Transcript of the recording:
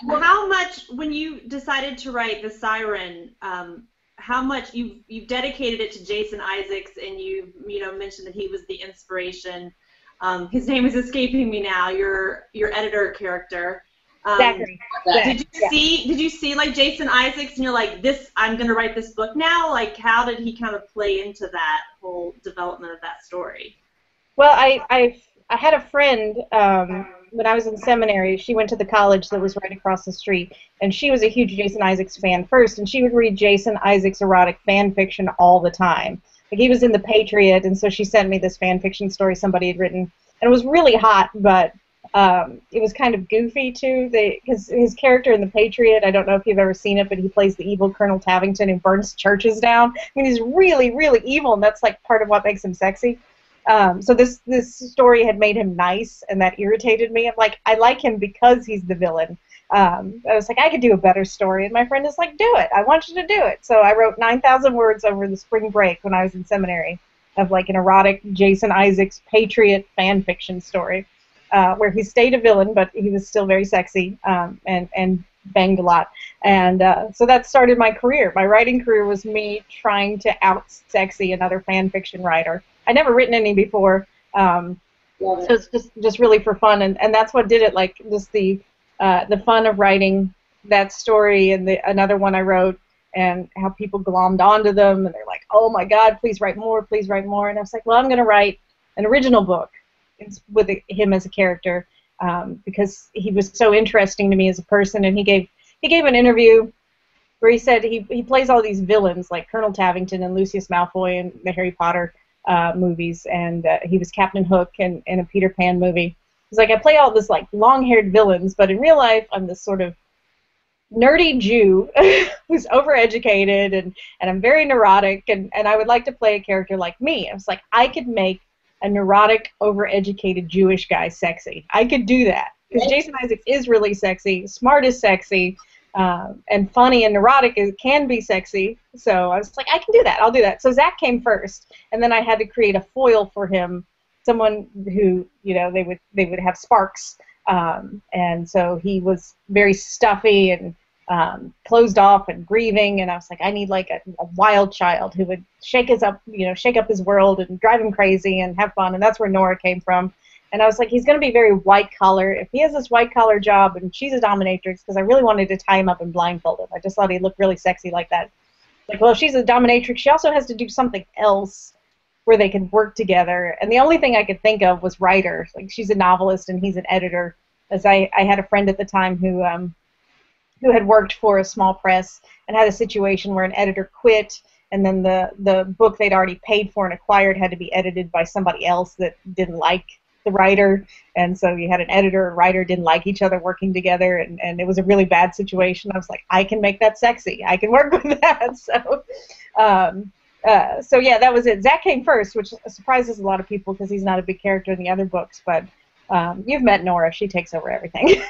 Well, how much, when you decided to write The Siren, how much you've dedicated it to Jason Isaacs, and you know mentioned that he was the inspiration. His name is escaping me now. Your editor character. Zachary. Did you see like Jason Isaacs and you're like, this, I'm gonna write this book now? Like, how did he kind of play into that whole development of that story? Well, I had a friend when I was in seminary. She went to the college that was right across the street, and she was a huge Jason Isaacs fan first, and she would read Jason Isaacs erotic fan fiction all the time. Like, he was in The Patriot, and so she sent me this fan fiction story somebody had written, and it was really hot, but it was kind of goofy too, because his character in The Patriot, I don't know if you've ever seen it, but he plays the evil Colonel Tavington who burns churches down. I mean, he's really, really evil, and that's like part of what makes him sexy. So this story had made him nice, and that irritated me. I'm like, I like him because he's the villain. I was like, I could do a better story, and my friend is like, do it. I want you to do it. So I wrote 9,000 words over the spring break when I was in seminary of like an erotic Jason Isaacs Patriot fan fiction story. Where he stayed a villain, but he was still very sexy and banged a lot. And so that started my career. My writing career was me trying to out-sexy another fan fiction writer. I'd never written any before, so it's just really for fun. And that's what did it, like just the fun of writing that story and another one I wrote, and how people glommed onto them, and they're like, oh my God, please write more, please write more. And I was like, well, I'm going to write an original book with him as a character, because he was so interesting to me as a person. And he gave an interview where he said he plays all these villains like Colonel Tavington and Lucius Malfoy in the Harry Potter movies, and he was Captain Hook in a Peter Pan movie. He's like, I play all this like long-haired villains, but in real life I'm this sort of nerdy Jew who's overeducated, and I'm very neurotic, and I would like to play a character like me. I was like, I could make a neurotic, overeducated Jewish guy sexy. I could do that. Because Jason Isaacs is really sexy, smart is sexy, and funny and neurotic can be sexy. So I was like, I can do that. I'll do that. So Zach came first, and then I had to create a foil for him, someone who, you know, they would have sparks. And so he was very stuffy and closed off and grieving, and I was like, I need like a wild child who would shake up his world and drive him crazy and have fun, and that's where Nora came from. And I was like, he's going to be very white collar. If he has this white collar job and she's a dominatrix, because I really wanted to tie him up and blindfold him. I just thought he'd look really sexy like that. Like, well, if she's a dominatrix, she also has to do something else where they can work together. And the only thing I could think of was writer. Like, she's a novelist and he's an editor. As I had a friend at the time who had worked for a small press and had a situation where an editor quit, and then the book they'd already paid for and acquired had to be edited by somebody else that didn't like the writer, and so you had an editor and writer didn't like each other working together, and it was a really bad situation. I was like, I can make that sexy. I can work with that. So so yeah, that was it. Zach came first, which surprises a lot of people because he's not a big character in the other books, but you've met Nora. She takes over everything.